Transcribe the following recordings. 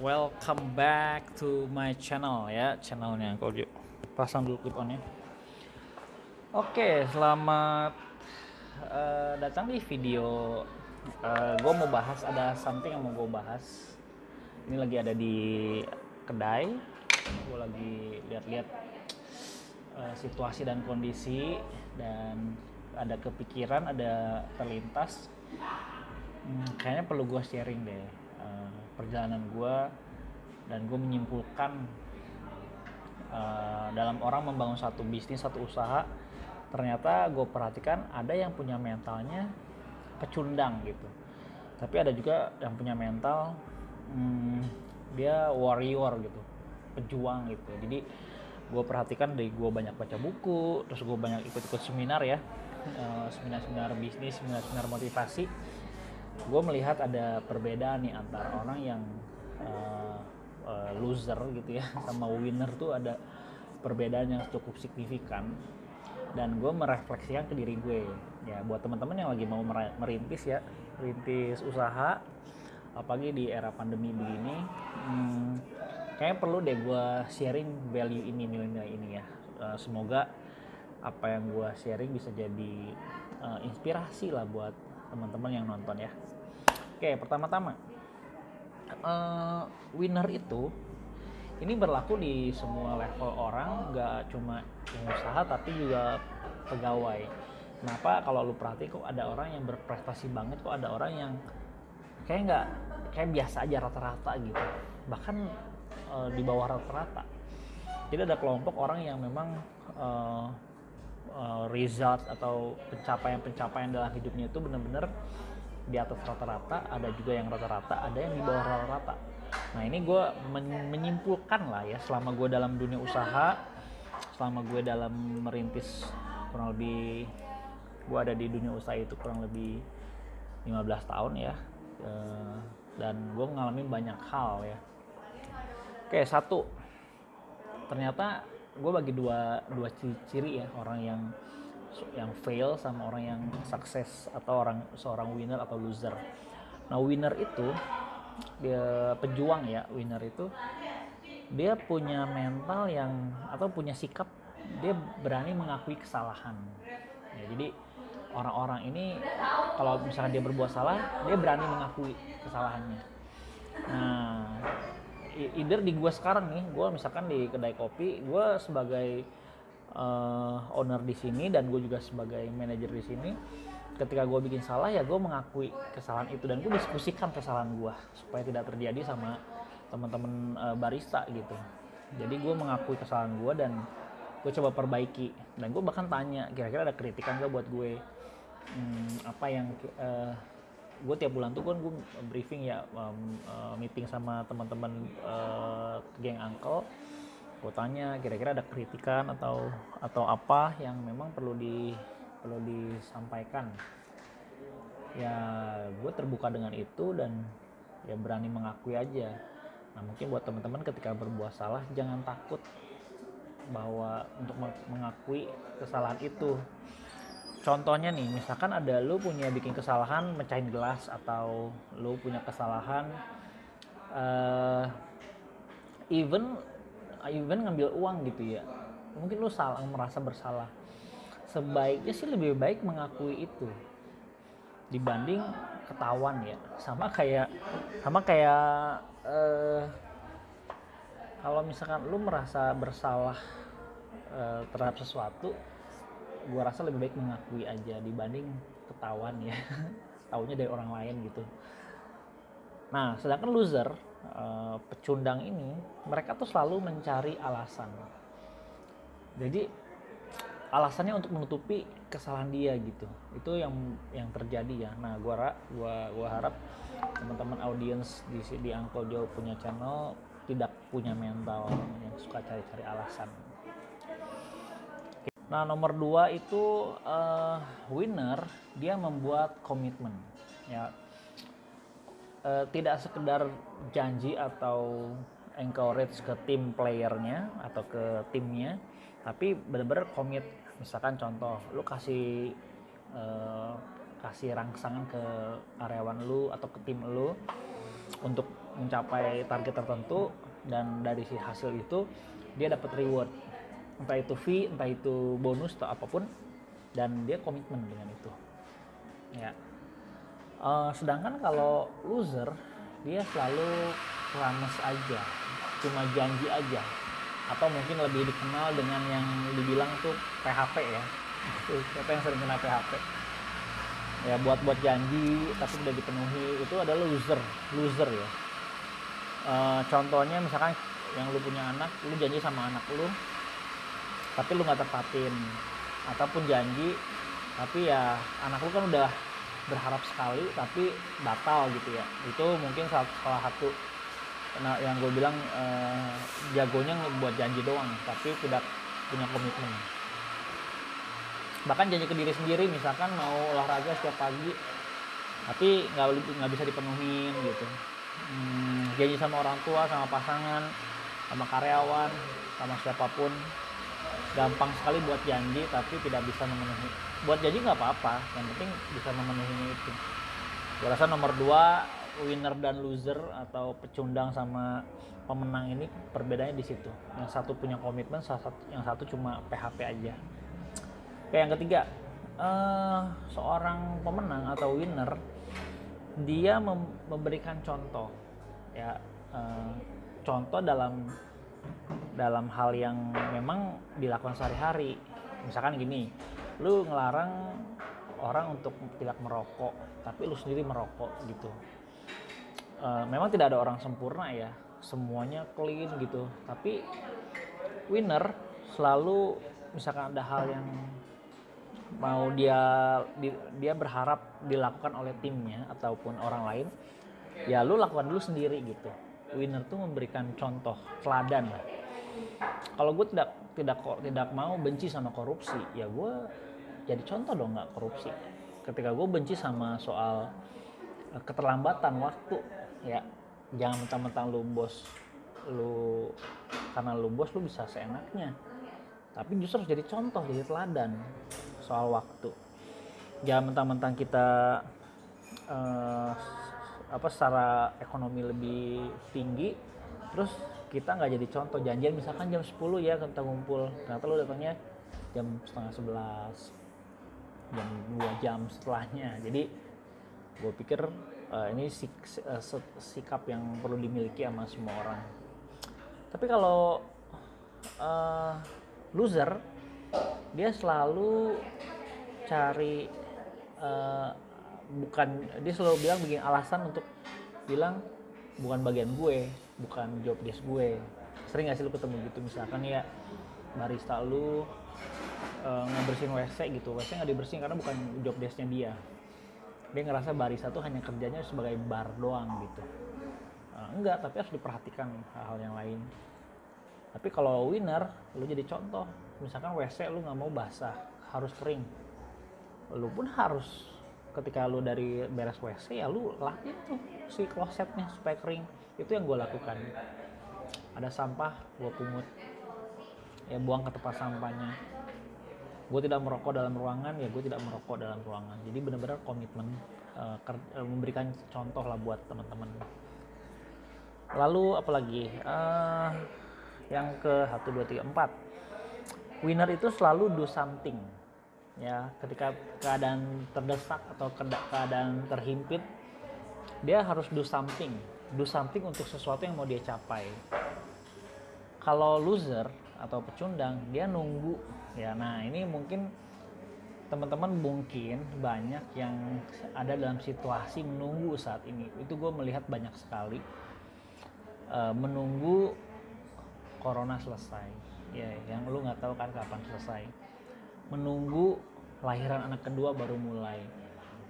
Welcome back to my channel ya, channelnya kalau pasang dulu clip on-nya. Oke, selamat datang di video. Gue mau bahas, ada something yang mau gue bahas. Ini lagi ada di kedai, gue lagi lihat-lihat situasi dan kondisi, dan ada kepikiran, ada terlintas. Kayaknya perlu gue sharing deh perjalanan gue, dan gue menyimpulkan dalam orang membangun satu bisnis, satu usaha, ternyata gue perhatikan ada yang punya mentalnya pecundang gitu, tapi ada juga yang punya mental dia warrior gitu, pejuang gitu. Jadi gue perhatikan dari gue banyak baca buku, terus gue banyak ikut-ikut seminar ya, seminar-seminar bisnis, seminar-seminar motivasi. Gue melihat ada perbedaan nih antara orang yang loser gitu ya sama winner tuh, ada perbedaan yang cukup signifikan. Dan gue merefleksikan ke diri gue ya, buat teman-teman yang lagi mau merintis ya, merintis usaha apalagi di era pandemi begini, kayaknya perlu deh gue sharing value ini, nilai-nilai ini ya. Semoga apa yang gue sharing bisa jadi inspirasi lah buat teman-teman yang nonton ya. Oke, pertama-tama winner itu ini berlaku di semua level orang, nggak cuma pengusaha tapi juga pegawai. Kenapa? Kalau lu perhati kok ada orang yang berprestasi banget, kok ada orang yang kayak biasa aja, rata-rata gitu, bahkan di bawah rata-rata. Jadi ada kelompok orang yang memang result atau pencapaian dalam hidupnya itu benar-benar di atas rata-rata, ada juga yang rata-rata, ada yang di bawah rata-rata. Nah ini gue menyimpulkan lah ya, selama gue dalam dunia usaha, selama gue dalam merintis, kurang lebih gue ada di dunia usaha itu kurang lebih 15 tahun ya, dan gue ngalamin banyak hal ya. Oke, satu, ternyata gue bagi dua ciri ya, orang yang fail sama orang yang sukses, atau seorang winner atau loser. Nah winner itu dia pejuang ya, winner itu dia punya mental yang, atau punya sikap, dia berani mengakui kesalahan ya. Jadi orang-orang ini kalau misalkan dia berbuat salah, dia berani mengakui kesalahannya. Nah either di gue sekarang nih, gue misalkan di kedai kopi, gue sebagai owner di sini dan gue juga sebagai manajer di sini, ketika gue bikin salah ya gue mengakui kesalahan itu dan gue diskusikan kesalahan gue supaya tidak terjadi sama teman-teman barista gitu. Jadi gue mengakui kesalahan gue dan gue coba perbaiki, dan gue bahkan tanya kira-kira ada kritikan gak buat gue, apa yang gue tiap bulan tuh kan gue briefing ya, meeting sama teman-teman geng Uncle. Gue tanya kira-kira ada kritikan atau apa yang memang perlu disampaikan ya. Gue terbuka dengan itu dan ya berani mengakui aja. Nah mungkin buat teman-teman ketika berbuat salah, jangan takut bahwa untuk mengakui kesalahan itu. Contohnya nih, misalkan ada lu punya bikin kesalahan mecahin gelas, atau lu punya kesalahan even ngambil uang gitu ya, mungkin lu merasa bersalah. Sebaiknya sih lebih baik mengakui itu dibanding ketahuan ya. Sama kayak kalau misalkan lu merasa bersalah terhadap sesuatu, gua rasa lebih baik mengakui aja dibanding ketahuan ya. Taunya dari orang lain gitu. Nah sedangkan loser, pecundang ini, mereka tuh selalu mencari alasan. Jadi alasannya untuk menutupi kesalahan dia gitu. Itu yang terjadi ya. Nah gua harap teman-teman audiens di Uncle Joe punya channel tidak punya mental yang suka cari-cari alasan. Nah nomor 2 itu winner, dia membuat komitmen ya. Tidak sekedar janji atau encourage ke tim playernya atau ke timnya, tapi benar-benar komit. Misalkan contoh, lu kasih rangsangan ke karyawan lu atau ke tim lu untuk mencapai target tertentu, dan dari si hasil itu dia dapat reward, entah itu fee, entah itu bonus atau apapun, dan dia komitmen dengan itu ya. Sedangkan kalau loser, dia selalu promise aja, cuma janji aja, atau mungkin lebih dikenal dengan yang dibilang tuh PHP ya. Siapa yang sering kena PHP ya, buat janji tapi tidak dipenuhi, itu adalah loser ya. Contohnya misalkan yang lu punya anak, lu janji sama anak lu tapi lu nggak tepatin, ataupun janji tapi ya anak lu kan udah berharap sekali tapi batal gitu ya. Itu mungkin salah satu yang gue bilang jagonya buat janji doang tapi tidak punya komitmen. Bahkan janji ke diri sendiri, misalkan mau olahraga setiap pagi tapi nggak bisa dipenuhin gitu. Janji sama orang tua, sama pasangan, sama karyawan, sama siapapun, gampang sekali buat janji tapi tidak bisa memenuhi. Buat janji nggak apa-apa, yang penting bisa memenuhi itu. Gue rasa nomor 2, winner dan loser atau pecundang sama pemenang ini perbedaannya di situ. Yang satu punya komitmen, yang satu cuma PHP aja. Oke, yang ketiga, seorang pemenang atau winner, dia memberikan contoh ya, contoh dalam hal yang memang dilakukan sehari-hari. Misalkan gini, lu ngelarang orang untuk tidak merokok tapi lu sendiri merokok gitu. Memang tidak ada orang sempurna ya, semuanya clean gitu, tapi winner selalu misalkan ada hal yang mau dia berharap dilakukan oleh timnya ataupun orang lain, ya lu lakukan dulu sendiri gitu. Winner tuh memberikan contoh, teladan lah. Kalau gue tidak mau benci sama korupsi, ya gue jadi contoh dong nggak korupsi. Ketika gue benci sama soal keterlambatan waktu, ya jangan mentang-mentang lu karena lu bos lu bisa seenaknya, tapi justru harus jadi contoh, jadi teladan soal waktu. Jangan mentang-mentang kita secara ekonomi lebih tinggi terus kita nggak jadi contoh. Janjian misalkan jam 10 ya kita ngumpul, ternyata lu datangnya jam setengah 11, jam 2 jam setelahnya. Jadi gue pikir ini sikap yang perlu dimiliki sama semua orang. Tapi kalau loser, dia selalu cari dia selalu bikin alasan untuk bilang bukan bagian gue, bukan job desk gue. Sering gak sih lu ketemu gitu, misalkan ya barista lu ngebersihin WC gitu, WC nggak dibersihin karena bukan job desknya dia. Dia ngerasa barista tuh hanya kerjanya sebagai bar doang gitu. Enggak, tapi harus diperhatikan hal-hal yang lain. Tapi kalau winner, lu jadi contoh. Misalkan WC lu nggak mau basah, harus kering. Lu pun harus, ketika lu dari beres WC ya lu lapin tuh si klosetnya supaya kering. Itu yang gue lakukan. Ada sampah, gue pungut, ya buang ke tempat sampahnya. Gue tidak merokok dalam ruangan, ya gue tidak merokok dalam ruangan. Jadi benar-benar komitmen, memberikan contoh lah buat teman-teman. Lalu apalagi yang ke 1, 2, 3, 4, winner itu selalu do something ya. Ketika keadaan terdesak atau keadaan terhimpit, dia harus do something untuk sesuatu yang mau dia capai. Kalau loser atau pecundang, dia nunggu ya. Nah ini mungkin teman-teman mungkin banyak yang ada dalam situasi menunggu saat ini. Itu gue melihat banyak sekali menunggu corona selesai ya, yang lu nggak tahu kan kapan selesai. Menunggu lahiran anak kedua baru mulai,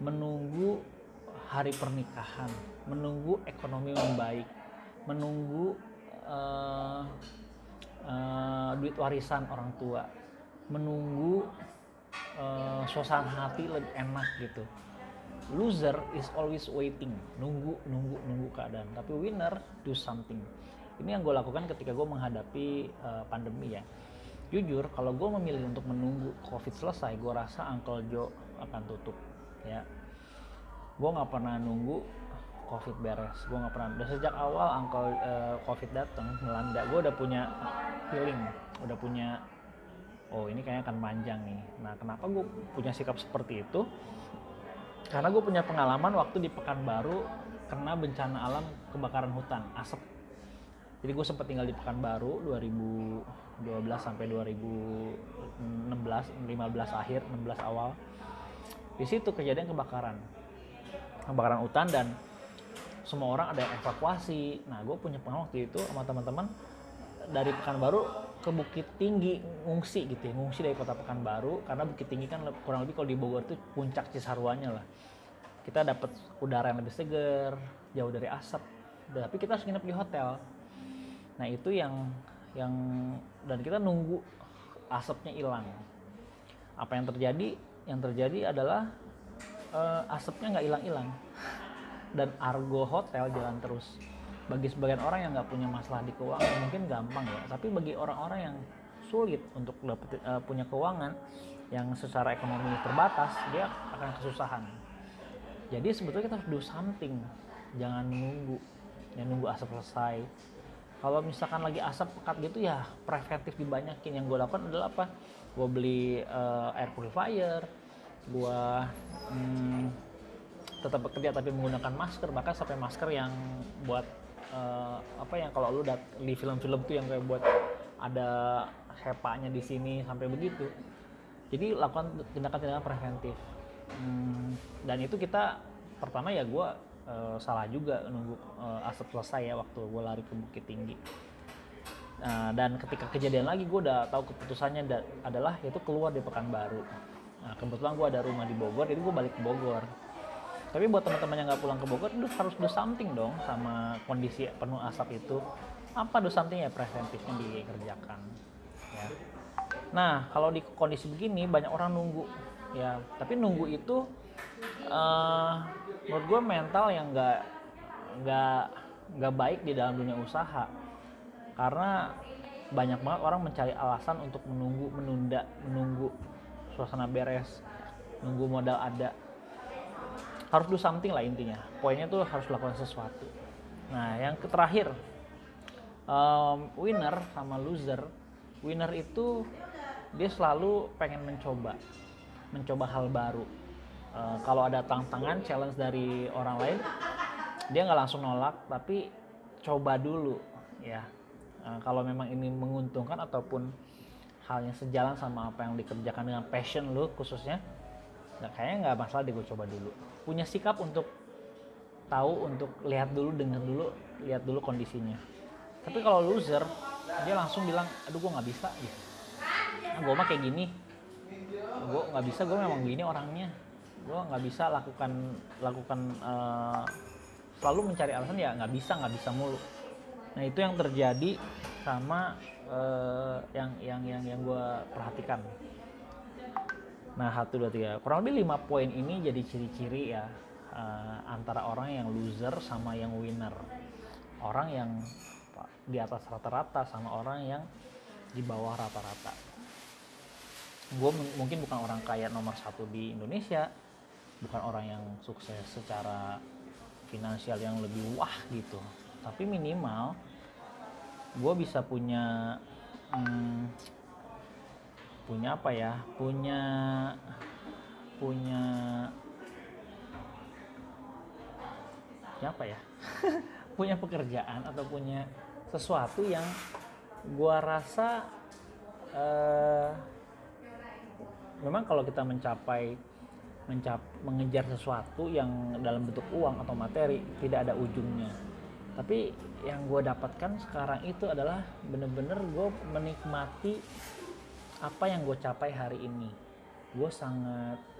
menunggu hari pernikahan, menunggu ekonomi membaik, menunggu duit warisan orang tua, menunggu suasana hati lebih enak gitu. Loser is always waiting, nunggu keadaan. Tapi winner do something. Ini yang gue lakukan ketika gue menghadapi pandemi ya. Jujur, kalau gue memilih untuk menunggu COVID selesai, gue rasa Uncle Joe akan tutup ya. Gue nggak pernah nunggu COVID beres. Gue nggak pernah, udah sejak awal COVID datang melanda, gue udah punya feeling, udah punya, oh ini kayaknya akan panjang nih. Nah kenapa gue punya sikap seperti itu? Karena gue punya pengalaman waktu di Pekanbaru kena bencana alam kebakaran hutan, asap. Jadi gue sempat tinggal di Pekanbaru 2012 sampai 2016, 15 akhir, 16 awal. Di situ kejadian kebakaran hutan dan semua orang ada yang evakuasi. Nah gue punya pengalaman waktu itu sama teman-teman dari Pekanbaru ke Bukit Tinggi ngungsi gitu ya, ngungsi dari kota Pekanbaru karena Bukit Tinggi kan kurang lebih kalau di Bogor itu puncak Cisarwanya lah. Kita dapat udara yang lebih segar, jauh dari asap, tapi kita harus nginep di hotel. Nah itu yang dan kita nunggu asapnya hilang. Apa yang terjadi? Yang terjadi adalah asapnya nggak hilang-hilang dan argo hotel jalan terus. Bagi sebagian orang yang nggak punya masalah di keuangan mungkin gampang ya, tapi bagi orang-orang yang sulit untuk punya keuangan yang secara ekonomi terbatas, dia akan kesusahan. Jadi sebetulnya kita harus do something, jangan nunggu asap selesai. Kalau misalkan lagi asap pekat gitu ya preventif dibanyakin. Yang gue lakukan adalah apa? Gue beli air purifier, gue tetap bekerja tapi menggunakan masker, bahkan sampai masker yang buat yang kalau lu di film-film tuh yang kayak buat ada HEPA-nya di sini sampai begitu. Jadi lakukan tindakan-tindakan preventif. Dan itu kita pertama ya gue salah juga nunggu asap selesai ya waktu gue lari ke Bukit Tinggi. Dan ketika kejadian lagi gue udah tahu keputusannya adalah yaitu keluar di Pekanbaru. Nah kebetulan gue ada rumah di Bogor, jadi gue balik ke Bogor. Tapi buat teman-teman yang nggak pulang ke Bogor, itu harus do something dong sama kondisi penuh asap itu. Apa do something ya preventifnya dikerjakan. Ya. Nah kalau di kondisi begini banyak orang nunggu, ya. Tapi nunggu itu menurut gue mental yang nggak baik di dalam dunia usaha. Karena banyak banget orang mencari alasan untuk menunggu suasana beres, nunggu modal ada. Harus do something lah intinya. Poinnya tuh harus lakukan sesuatu. Nah yang terakhir, winner sama loser. Winner itu dia selalu pengen mencoba hal baru. Kalau ada tantangan, challenge dari orang lain, dia nggak langsung nolak, tapi coba dulu ya. Kalau memang ini menguntungkan ataupun halnya sejalan sama apa yang dikerjakan dengan passion lu khususnya, nah kayaknya nggak masalah deh gue coba dulu. Punya sikap untuk tahu, untuk lihat dulu kondisinya. Tapi kalau loser, dia langsung bilang, aduh gue nggak bisa gitu. Nah, gue mah kayak gini, gue nggak bisa, gue memang gini orangnya, gue nggak bisa lakukan selalu mencari alasan ya nggak bisa mulu. Nah itu yang terjadi sama yang gue perhatikan. Nah 1, 2, 3 kurang lebih 5 poin ini jadi ciri-ciri ya antara orang yang loser sama yang winner. Orang yang di atas rata-rata sama orang yang di bawah rata-rata. Gue mungkin bukan orang kaya nomor 1 di Indonesia, bukan orang yang sukses secara finansial yang lebih wah gitu, tapi minimal gue bisa punya punya pekerjaan atau punya sesuatu yang gue rasa memang kalau kita mengejar sesuatu yang dalam bentuk uang atau materi tidak ada ujungnya. Tapi yang gue dapatkan sekarang itu adalah bener-bener gue menikmati apa yang gue capai hari ini. Gue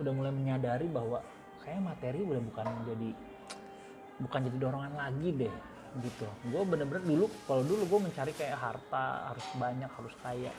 udah mulai menyadari bahwa kayak materi udah bukan jadi dorongan lagi deh gitu. Gue bener-bener kalau dulu gue mencari kayak harta, harus banyak, harus kaya.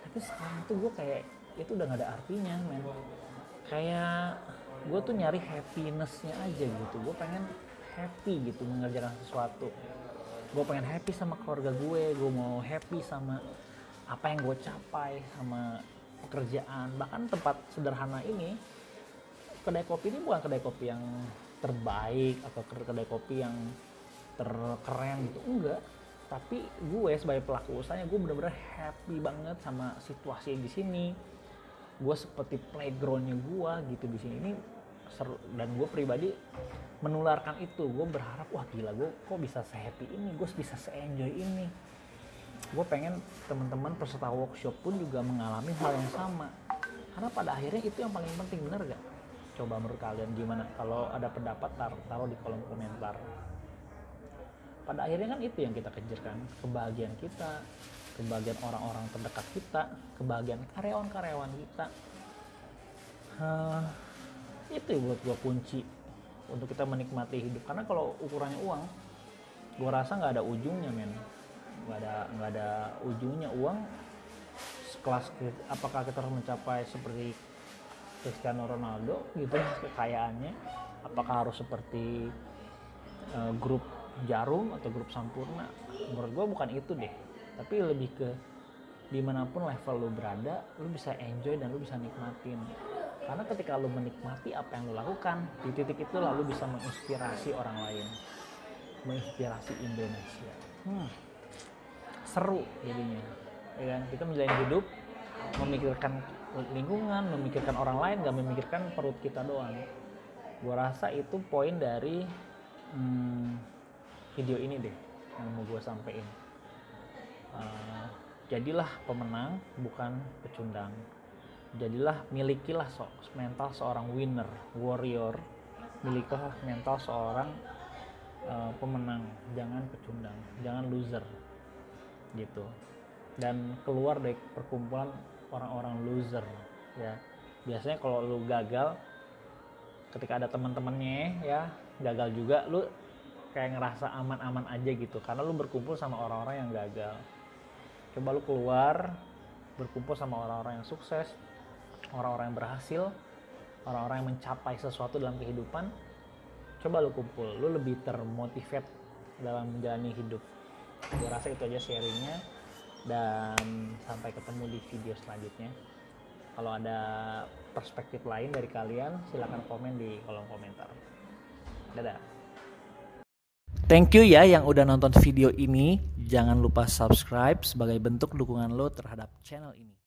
Tapi sekarang tuh gue kayak itu udah gak ada artinya, men. Kayak gue tuh nyari happiness-nya aja gitu. Gue pengen happy gitu mengerjakan sesuatu. Gue pengen happy sama keluarga gue mau happy sama apa yang gue capai, sama pekerjaan. Bahkan tempat sederhana ini, kedai kopi ini bukan kedai kopi yang terbaik atau kedai kopi yang terkeren gitu, enggak. Tapi gue sebagai pelaku usahanya, gue bener-bener happy banget sama situasi di sini. Gue seperti playgroundnya gue gitu di sini. Ini seru, dan gue pribadi menularkan itu. Gue berharap, wah gila, gue kok bisa se-happy ini, gue bisa se-enjoy ini. Gue pengen teman-teman peserta workshop pun juga mengalami hal yang sama. Karena pada akhirnya itu yang paling penting, bener gak? Coba menurut kalian gimana? Kalau ada pendapat taruh di kolom komentar. Pada akhirnya kan itu yang kita kejar kan, kebahagiaan kita, kebahagiaan orang-orang terdekat kita, kebahagiaan karyawan-karyawan kita. Itu buat gua kunci untuk kita menikmati hidup. Karena kalau ukurannya uang, gua rasa nggak ada ujungnya, men. Nggak ada ujungnya uang. Sekelas apakah kita harus mencapai seperti Cristiano Ronaldo gitu kekayaannya, apakah harus seperti grup Jarum atau grup Sampurna? Menurut gue bukan itu deh, tapi lebih ke dimanapun level lu berada, lu bisa enjoy dan lu bisa nikmatin. Karena ketika lu menikmati apa yang lu lakukan, di titik itu lalu bisa menginspirasi orang lain, menginspirasi Indonesia. Seru jadinya, ya kan? Kita menjalani hidup memikirkan lingkungan, memikirkan orang lain, gak memikirkan perut kita doang. Gue rasa itu poin dari video ini deh yang mau gue sampein. Jadilah pemenang, bukan pecundang. Jadilah, milikilah mental seorang winner, warrior. Milikilah mental seorang pemenang, jangan pecundang, jangan loser gitu. Dan keluar dari perkumpulan orang-orang loser ya. Biasanya kalau lu gagal, ketika ada teman-temannya ya gagal juga, lu kayak ngerasa aman-aman aja gitu karena lu berkumpul sama orang-orang yang gagal. Coba lu keluar, berkumpul sama orang-orang yang sukses, orang-orang yang berhasil, orang-orang yang mencapai sesuatu dalam kehidupan. Coba lu kumpul, lu lebih termotivate dalam menjalani hidup. Gue rasa itu aja sharingnya, dan sampai ketemu di video selanjutnya. Kalau ada perspektif lain dari kalian, silakan komen di kolom komentar. Dadah. Thank you ya yang udah nonton video ini. Jangan lupa subscribe sebagai bentuk dukungan lo terhadap channel ini.